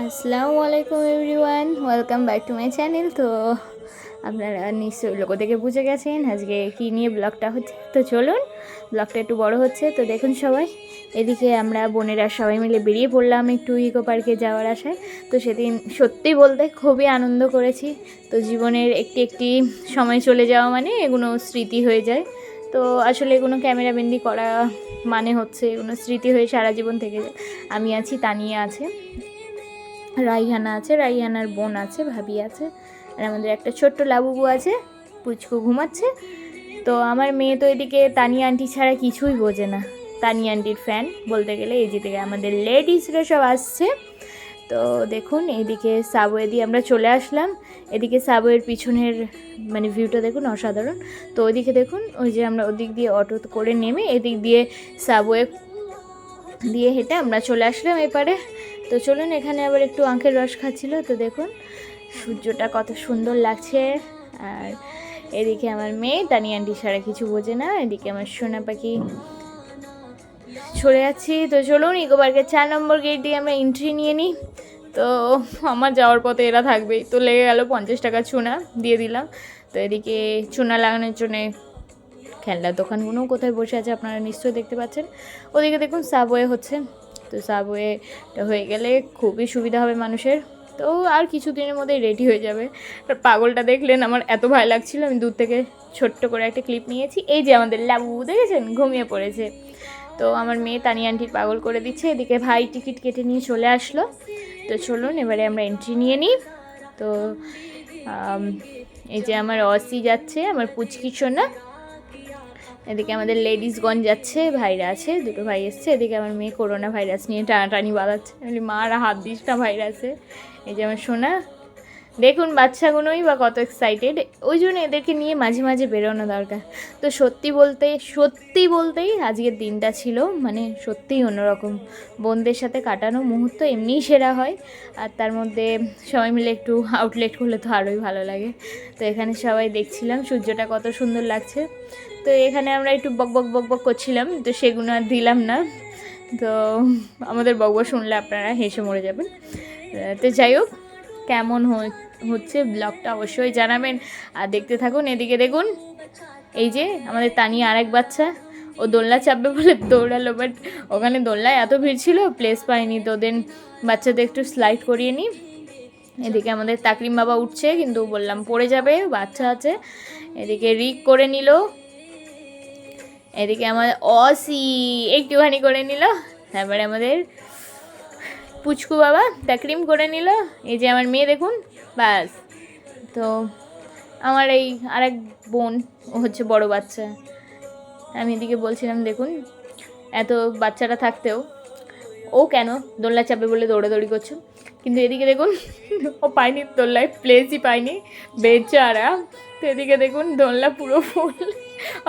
আসসালামু আলাইকুম everyone, welcome back to my channel. তো আপনারা নিশ্চয়ই লোগো থেকে বুঝে গেছেন আজকে কী নিয়ে ব্লগটা হচ্ছে। তো চলুন, ব্লগটা একটু বড় হচ্ছে। তো দেখুন সবাই, এদিকে আমরা বোনেরা সবাই মিলে বেরিয়ে পড়লাম একটু ইকো পার্কে যাওয়ার আশায়। তো সেদিন সত্যি বলতে খুবই আনন্দ করেছি। তো জীবনের একটি একটি সময় চলে যাওয়া মানে এগুলো স্মৃতি হয়ে যায়। তো আসলে এগুলো ক্যামেরাবন্দি করা মানে হচ্ছে এগুলো স্মৃতি হয়ে সারা জীবন থেকে যায়। আমি আছি, তানিয়া আছে, রাইহানা আছে, রাইহানার বোন আছে, ভাবি আছে, আর আমাদের একটা ছোট্ট লাবুবু আছে, পুচকু ঘুমাচ্ছে। তো আমার মেয়ে তো এদিকে তানিয়া আন্টি ছাড়া কিছুই বোঝে না, তানিয়া আন্টির ফ্যান বলতে গেলে। এই যে থেকে আমাদের লেডিসরা সব আসছে। তো দেখুন এইদিকে সাবওয়ে দিয়ে আমরা চলে আসলাম। এদিকে সাবওয়ের পিছনের মানে ভিউটা দেখুন অসাধারণ। তো ওইদিকে দেখুন, ওই যে আমরা ওদিক দিয়ে অটো করে নেমে এদিক দিয়ে সাবওয়ে দিয়ে হেঁটে আমরা চলে আসলাম এপারে। তো চলুন, এখানে আবার একটু আখের রস খাচ্ছিল। তো দেখুন সূর্যটা কত সুন্দর লাগছে। আর এদিকে আমার মেয়ে তানিয়া আন্টি সারা কিছু বোঝে না, এদিকে আমার সোনা পাখি চলে যাচ্ছি। তো চলুন, ইকো পার্কের 4 নম্বর গেট দিয়ে আমরা এন্ট্রি নিয়ে নিই। তো আমার যাওয়ার পথে এরা থাকবেই, তো লেগে গেল 50 টাকা চুনা দিয়ে দিলাম। তো এদিকে চুনা লাগানোর জন্যে খেলনার দোকানগুলোও কোথায় বসে আছে আপনারা নিশ্চয়ই দেখতে পাচ্ছেন। ওদিকে দেখুন সাবওয়ে হচ্ছে। তো সাবওয়েটা হয়ে গেলে খুবই সুবিধা হবে মানুষের। তো আর কিছুদিনের মধ্যেই রেডি হয়ে যাবে। আর পাগলটা দেখলেন, আমার এত ভয় লাগছিল, আমি দূর থেকে ছোট্ট করে একটা ক্লিপ নিয়েছি। এই যে আমাদের লাবু দেখেছেন, ঘুমিয়ে পড়েছে। তো আমার মেয়ে তানিয়া আন্টির পাগল করে দিচ্ছে। এদিকে ভাই টিকিট কেটে নিয়ে চলে আসলো। তো চলুন এবারে আমরা এন্ট্রি নিয়ে নিই। তো এই যে আমার অসি যাচ্ছে, আমার পুচকি সোনা। এদিকে আমাদের লেডিসগঞ্জ যাচ্ছে, ভাইরা আছে, দুটো ভাই এসছে। এদিকে আমার মেয়ে করোনা ভাইরাস নিয়ে টানাটানি বাঁধাচ্ছে, আমি মারা হাত দিস না ভাইরাসে। এই যে আমার সোনা, দেখুন বাচ্চাগুলোই বা কত এক্সাইটেড। ওই জন্য এদেরকে নিয়ে মাঝে মাঝে বেরোনো দরকার। তো সত্যি বলতেই আজকের দিনটা ছিল মানে সত্যিই অন্যরকম। বোনদের সাথে কাটানো মুহূর্ত এমনিই সেরা হয়, আর তার মধ্যে সবাই মিলে একটু আউটলেট করলে তো আরোই ভালো লাগে। তো এখানে সবাই দেখছিলাম সূর্যটা কত সুন্দর লাগছে। তো এখানে আমরা একটু বক বক করছিলাম, তো সেগুলো আর দিলাম না। তো আমাদের বকবক শুনলে আপনারা হেসে মরে যাবেন। তো যাই হোক, কেমন হচ্ছে ব্লগটা অবশ্যই জানাবেন, আর দেখতে থাকুন। এদিকে দেখুন, এই যে আমাদের তানিয়া আরেক বাচ্চা, ও দোলনা চাপবে বলে দৌড়ালো, বাট ওখানে দোলনায় এত ভিড় ছিল প্লেস পাইনি। তো দেন বাচ্চাদের একটু স্লাইড করিয়ে নিই। এদিকে আমাদের তাকরিম বাবা উঠছে, কিন্তু বললাম পড়ে যাবে, বাচ্চা আছে। এদিকে রিক করে নিল, এদিকে আমাদের অসি একটুখানি করে নিল, তারপরে আমাদের পুচকু বাবা তাকরিম করে নিল। এই যে আমার মেয়ে দেখুন, ব্যাস। তো আমার এই আরেক বোন, ও হচ্ছে বড় বাচ্চা। আমি এদিকে বলছিলাম দেখুন, এত বাচ্চাটা থাকতেও ও কেন দোলনা চাপবে বলে দৌড়াদৌড়ি করছো, কিন্তু এদিকে দেখুন ও পায়নি, দোলনায় প্লেসই পায়নি, বেচারা। তো এদিকে দেখুন দোলনা পুরো ফুল,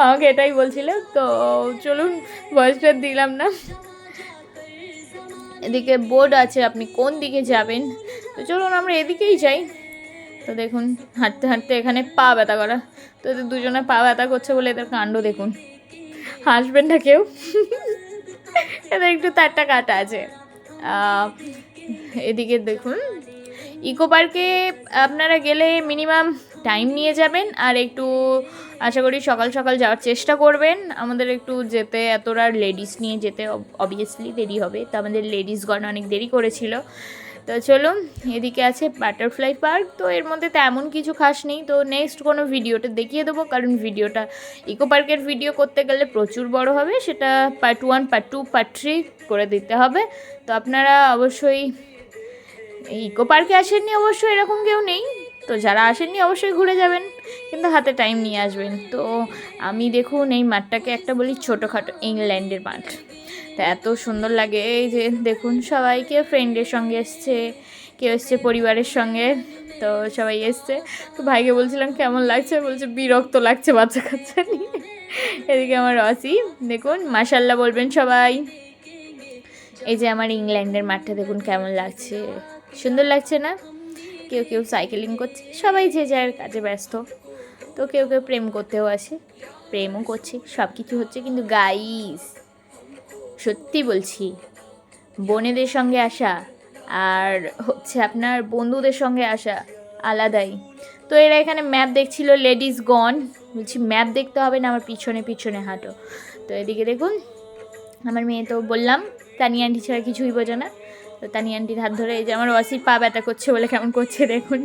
আমাকে এটাই বলছিল। তো চলুন, ভয়েসটা দিলাম না। এদিকে বোর্ড আছে আপনি কোন দিকে যাবেন, তো চলুন আমরা এদিকেই যাই। তো দেখুন হাঁটতে হাঁটতে এখানে পা ব্যথা করা, তো এদের দুজনে পা ব্যথা করছে বলে এদের কাণ্ড দেখুন, হাসবেন না কেউ। এদের একটু তারটা কাটা আছে। এদিকে দেখুন, ইকো পার্কে আপনারা গেলে মিনিমাম টাইম নিয়ে যাবেন, আর একটু আশা করি সকাল সকাল যাওয়ার চেষ্টা করবেন। আমাদের একটু যেতে এতটা লেডিস নিয়ে যেতে অবভিয়াসলি দেরি হবে, তো আমাদের লেডিসগণ অনেক দেরি করেছিল। তো চলুন, এদিকে আছে বাটারফ্লাই পার্ক। তো এর মধ্যে তেমন কিছু খাস নেই, তো নেক্সট কোনো ভিডিওটা দেখিয়ে দেবো, কারণ ভিডিওটা ইকো পার্কের ভিডিও করতে গেলে প্রচুর বড় হবে, সেটা পার্ট 1 পার্ট 2 পার্ট 3 করে দিতে হবে। তো আপনারা অবশ্যই ইকো পার্কে আসেননি, অবশ্যই এরকম কেউ নেই, তো যারা আসেননি অবশ্যই ঘুরে যাবেন, কিন্তু হাতে টাইম নিয়ে আসবেন। তো আমি দেখুন এই মাঠটাকে একটা বলি ছোটোখাটো ইংল্যান্ডের মাঠ, তো এত সুন্দর লাগে। এই যে দেখুন সবাই, কেউ ফ্রেন্ডের সঙ্গে এসছে, কেউ এসছে পরিবারের সঙ্গে, তো সবাই এসছে। তো ভাইকে বলছিলাম কেমন লাগছে, বলছে বিরক্ত লাগছে বাচ্চা কাচ্চা নিয়ে। এদিকে আমার রসি দেখুন, মাশাল্লাহ বলবেন সবাই। এই যে আমার ইংল্যান্ডের মাঠটা দেখুন কেমন লাগছে, সুন্দর লাগছে না? কেউ কেউ সাইকেলিং করছে, সবাই যে যার কাজে ব্যস্ত। তো কেউ কেউ প্রেম করতেও আসে, প্রেমও করছে, সব কিছু হচ্ছে। কিন্তু গাইস সত্যি বলছি, বোনেদের সঙ্গে আসা আর হচ্ছে আপনার বন্ধুদের সঙ্গে আসা আলাদাই। তো এরা এখানে ম্যাপ দেখছিল, লেডিস গন, বলছি ম্যাপ দেখতে হবে না, আমার পিছনে পিছনে হাঁটো। তো এদিকে দেখুন আমার মেয়ে, তো বললাম তানি আন্টি ছাড়া কিছুই বোঝে না, তো তানি আন্টির হাত ধরে, এই যে আমার ওয়াসির পা ব্যথা করছে বলে কেমন করছে দেখুন,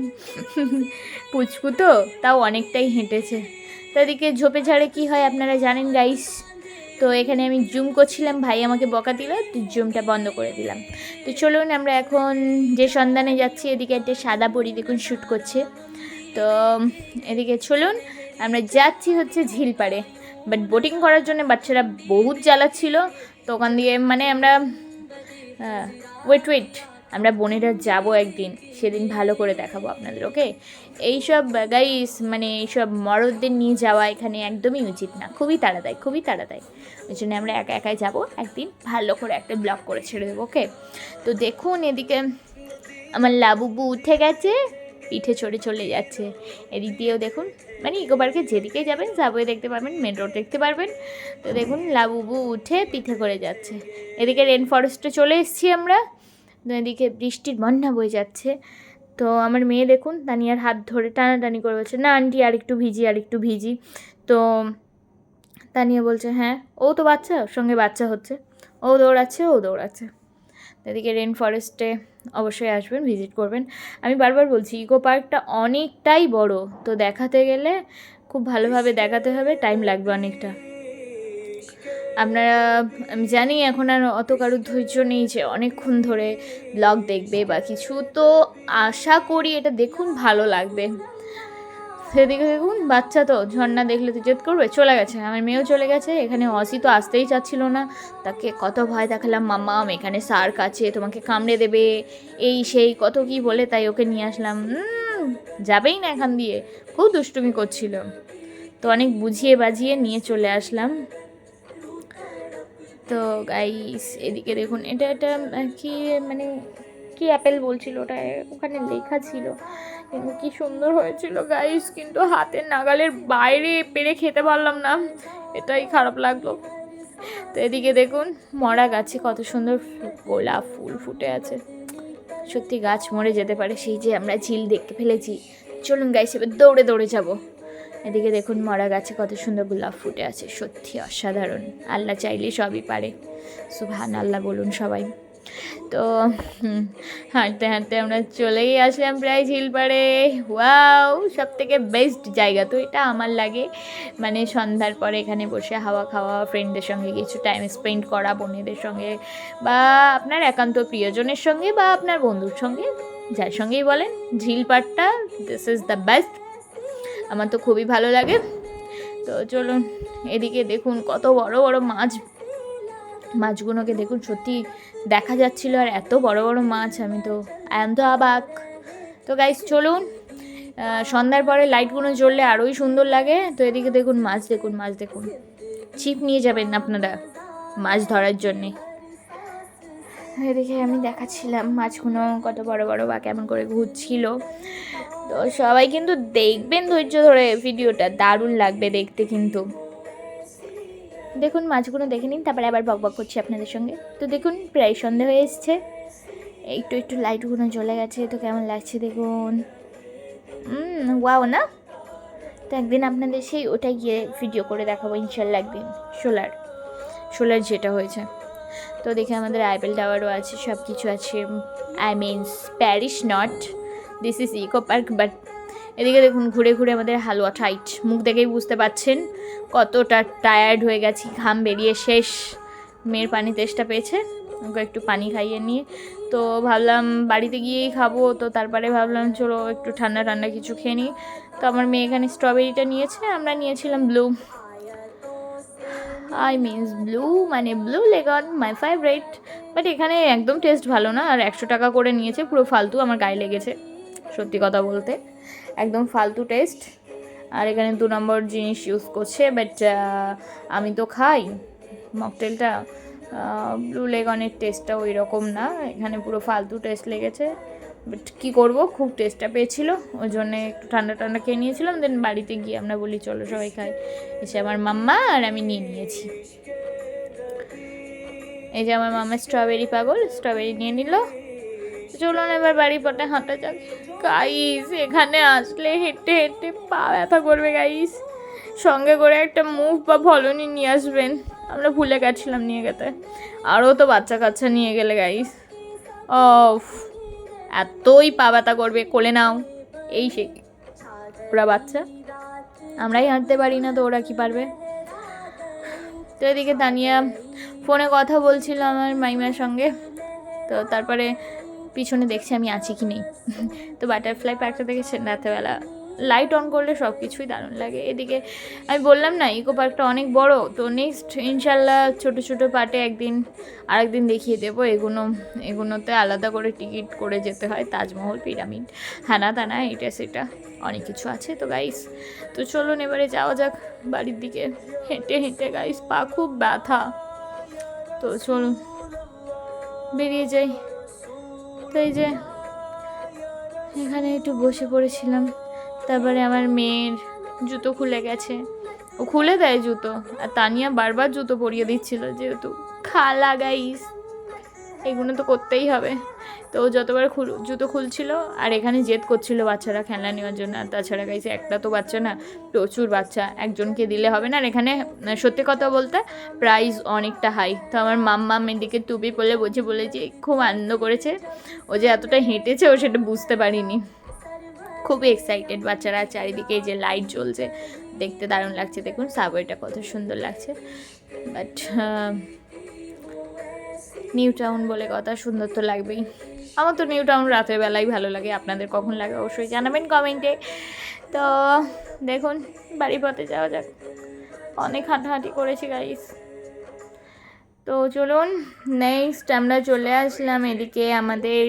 পুচকু তো তাও অনেকটাই হেঁটেছে। তো এদিকে ঝোপে ঝাড়ে কী হয় আপনারা জানেন গাইস। তো এখানে আমি জুম করছিলাম, ভাই আমাকে বকা দিল, তো জুমটা বন্ধ করে দিলাম। তো চলুন আমরা এখন যে সন্ধানে যাচ্ছি, এদিকে একটা সাদা পরি দেখুন শ্যুট করছে। তো এদিকে চলুন আমরা যাচ্ছি হচ্ছে ঝিলপাড়ে, বাট বোটিং করার জন্য বাচ্চারা বহুত জ্বালাচ্ছিল। তো ওখান দিয়ে মানে আমরা ওয়েট আমরা বোনেরা যাব একদিন, সেদিন ভালো করে দেখাবো আপনাদের, ওকে? এইসব গাইস মানে এইসব মরদদের নিয়ে যাওয়া এখানে একদমই উচিত না, খুবই তাড়া দেয়, খুবই তাড়া দেয়। ওই জন্য আমরা একা একাই যাবো, একদিন ভালো করে একটা ব্লগ করে ছেড়ে দেবো, ওকে? তো দেখুন এদিকে আমার লাবুবু উঠে গেছে, পিঠে চড়ে চলে যাচ্ছে। এদিক দিয়েও দেখুন, মানে ইকো পার্কে যেদিকে যাবেন সাবওয়ে দেখতে পারবেন, মেন রোড দেখতে পারবেন। তো দেখুন লাবুবু উঠে পিঠে করে যাচ্ছে। এদিকে রেন ফরেস্টে চলে এসেছি আমরা, তো এদিকে বৃষ্টির বন্যা বয়ে যাচ্ছে। তো আমার মেয়ে দেখুন তানিয়ার হাত ধরে টানাটানি করে বলছে, না আন্টি আর একটু ভিজি, আর একটু ভিজি। তো তানিয়া বলছে হ্যাঁ, ও তো বাচ্চা, ওর সঙ্গে বাচ্চা হচ্ছে, ও দৌড়াচ্ছে। এদিকে রেন ফরেস্টে অবশ্যই আসবেন, ভিজিট করবেন। আমি বারবার বলছি ইকো পার্কটা অনেকটাই বড়, তো দেখাতে গেলে খুব ভালোভাবে দেখাতে হবে, টাইম লাগবে অনেকটা। আপনারা, আমি জানি এখন আর অত কারোর ধৈর্য নেই যে অনেকক্ষণ ধরে ব্লগ দেখবে বা কিছু, তো আশা করি এটা দেখুন ভালো লাগবে। সেদিকে দেখুন বাচ্চা তো ঝর্ণা দেখলে তো জেদ করবে, চলে গেছে, আমার মেয়েও চলে গেছে। এখানে অসি তো আসতেই চাচ্ছিল না, তাকে কত ভয় দেখালাম, মাম্মাম এখানে সার্ক আছে তোমাকে কামড়ে দেবে, এই সেই কত কি বলে, তাই ওকে নিয়ে আসলাম। যাবেই না এখান দিয়ে, খুব দুষ্টুমি করছিল, তো অনেক বুঝিয়ে বাজিয়ে নিয়ে চলে আসলাম। তো গাইস এদিকে দেখুন, এটা কি মানে কি অ্যাপেল বলছিল ওটা, ওখানে লেখা ছিল, কিন্তু কি সুন্দর হয়েছিল গাইস, কিন্তু হাতের নাগালের বাইরে পেরে খেতে পারলাম না, এটাই খারাপ লাগলো। তো এদিকে দেখুন মরা গাছে কত সুন্দর গোলাপ ফুল ফুটে আছে, সত্যি গাছ মরে যেতে পারে, সেই যে আমরা ঝিল দেখতে ফেলেছি। চলুন গাইস এবার দৌড়ে দৌড়ে যাবো। এদিকে দেখুন মরা গাছে কত সুন্দর গোলাপ ফুটে আছে, সত্যি অসাধারণ, আল্লাহ চাইলে সবই পারে, সুবহান আল্লাহ বলুন সবাই। তো হাঁটতে হাঁটতে আমরা চলেই আসলাম প্রায় ঝিলপাড়ে। ওয়াও, সব থেকে বেস্ট জায়গা তো এটা আমার লাগে, মানে সন্ধ্যার পরে এখানে বসে হাওয়া খাওয়া, ফ্রেন্ডদের সঙ্গে কিছু টাইম স্পেন্ড করা, বোনেদের সঙ্গে বা আপনার একান্ত প্রিয়জনের সঙ্গে বা আপনার বন্ধুর সঙ্গে, যার সঙ্গেই বলেন, ঝিলপাড়টা দিস ইজ দ্য বেস্ট, আমার তো খুবই ভালো লাগে। তো চলুন এদিকে দেখুন কত বড় বড় মাছগুলোকে দেখুন, সত্যি দেখা যাচ্ছিল, আর এত বড় বড় মাছ, আমি তো অবাক। তো গাইস চলুন, সন্ধ্যার পরে লাইটগুলো জ্বললে আরোই সুন্দর লাগে। তো এদিকে দেখুন মাছ দেখুন, ছিপ নিয়ে যাবেন আপনারা মাছ ধরার জন্যে। এদিকে আমি দেখাচ্ছিলাম মাছগুলো কত বড় বড় বা কেমন করে ঘুরছিল। তো সবাই কিন্তু দেখবেন ধৈর্য ধরে ভিডিওটা, দারুণ লাগবে দেখতে কিন্তু। দেখুন মাছগুলো দেখে নিন, তারপরে আবার বকবক করছি আপনাদের সঙ্গে। তো দেখুন প্রায় সন্ধে হয়ে এসছে, একটু লাইটগুলো জ্বলে গেছে, তো কেমন লাগছে দেখুন, ওয়াও না? তো একদিন আপনাদের সেই ওটা গিয়ে ভিডিও করে দেখাবো ইনশাল্লাহ একদিন, সোলার যেটা হয়েছে। তো দেখে আমাদের আইফেল টাওয়ারও আছে, সব কিছু আছে, I means Paris not, this is Eco Park. But এদিকে দেখুন ঘুরে ঘুরে আমাদের হালুয়া টাইট, মুখ দেখেই বুঝতে পারছেন কতটা টায়ার্ড হয়ে গেছি, ঘাম বেরিয়ে শেষ। মেয়ের পানি তেষ্টা পেয়েছে, ওকে একটু পানি খাইয়ে নিয়ে তো ভাবলাম বাড়িতে গিয়েই খাবো, তো তারপরে ভাবলাম চলো একটু ঠান্ডা ঠান্ডা কিছু খেয়ে নিই। তো আমার মেয়ে এখানে স্ট্রবেরিটা নিয়েছে, আমরা নিয়েছিলাম ব্লু, ব্লু মানে ব্লু লেগন, মাই ফেভারিট। বাট এখানে একদম টেস্ট ভালো না, আর 100 টাকা করে নিয়েছে, পুরো ফালতু, আমার গায়ে লেগেছে সত্যি কথা বলতে, একদম ফালতু টেস্ট। আর এখানে 2 নম্বর জিনিস ইউজ করছে, বাট আমি তো খাই মকটেলটা, ব্লু লেগনের টেস্টটা ওই রকম না, এখানে পুরো ফালতু টেস্ট লেগেছে। বাট কী করবো, খুব টেস্টটা পেয়েছিল, ওই জন্যে একটু ঠান্ডা ঠান্ডা খেয়ে নিয়েছিলাম। দেন বাড়িতে গিয়ে আমরা বলি চলো সবাই খাই, এসে আমার মাম্মা আর আমি নিয়ে নিয়েছি। এই যে আমার মাম্মা স্ট্রবেরি পাগল, স্ট্রবেরি নিয়ে নিল। চলুন এবার বাড়ির পথে হাঁটা যাক গাইস। এখানে আসলে হেঁটে হেঁটে পা ব্যথা করবে গাইস। সঙ্গে করে একটা মুভ বা ভলনি নিয়ে আসবেন, আমরা ভুলে গেছিলাম নিয়ে যেতে। আরও তো বাচ্চা কাচ্চা নিয়ে গেলে গাইস অফ এতই পা ব্যথা করবে। কোলে নাও, এই সে ওরা বাচ্চা, আমরাই হাঁটতে পারি না তো ওরা কি পারবে। তো এদিকে তানিয়া ফোনে কথা বলছিল আমার মাইমার সঙ্গে, তো তারপরে পিছনে দেখছি আমি আছি কি নেই। তো বাটারফ্লাই পার্কটা দেখেছে রাতেবেলা লাইট অন করলে সব কিছুই দারুণ লাগে। এদিকে আমি বললাম না ইকো পার্কটা অনেক বড়, তো নেক্সট ইনশাল্লাহ ছোটো ছোটো পার্টে আরেকদিন দেখিয়ে দেবো। এগুলোতে আলাদা করে টিকিট করে যেতে হয়, তাজমহল, পিরামিড, হ্যানা তানা, এটা সেটা অনেক কিছু আছে। তো গাইস তো চলুন এবারে যাওয়া যাক বাড়ির দিকে। হেঁটে হেঁটে গাইস পা খুব ব্যথা, তো চলুন বেরিয়ে যাই। তো এই যে এখানে একটু বসে পড়েছিলাম, তারপরে আমার মেয়ের জুতো খুলে গেছে, ও খুলে দেয় জুতো, আর তানিয়া বারবার জুতো পরিয়ে দিচ্ছিল, যেহেতু খালা গাইস এগুলো তো করতেই হবে। তো ও যতবার জুতো খুলছিল আর এখানে জেদ করছিল বাচ্চারা খেলনা নেওয়ার জন্য। আর তাছাড়া গাইস একটা তো বাচ্চা না, প্রচুর বাচ্চা, একজনকে দিলে হবে না। আর এখানে সত্যি কথা বলতে প্রাইস অনেকটা হাই। তো আমার মাম্মা এদিকে টুপি পরলে বলে যে খুব আনন্দ করেছে, ও যে এতটা হেঁটেছে ও সেটা বুঝতে পারিনি। খুবই এক্সাইটেড বাচ্চারা। চারিদিকে এই যে লাইট জ্বলছে, দেখতে দারুণ লাগছে। দেখুন সাবওয়েটা কত সুন্দর লাগছে। বাট নিউ টাউন বলে কথা, সুন্দর তো লাগবেই। আমার তো নিউ টাউন রাতের বেলায় ভালো লাগে, আপনাদের কখন লাগে অবশ্যই জানাবেন কমেন্টে। তো দেখুন বাড়ির পথে যাওয়া যাক, অনেক হাঁটাহাঁটি করেছি গাইস। তো চলুন নেক্সট আমরা চলে আসলাম এদিকে আমাদের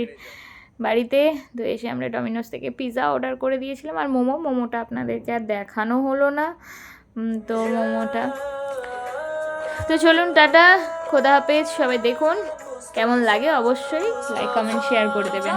বাড়িতে। তো এসে আমরা ডমিনোস থেকে পিৎজা অর্ডার করে দিয়েছিলাম, আর মোমোটা আপনাদেরকে আর দেখানো হলো না। তো মোমোটা, তো চলুন টাটা, খোদা হাফেজ। সবাই দেখুন কেমন লাগে অবশ্যই লাইক কমেন্ট শেয়ার করে দেবেন।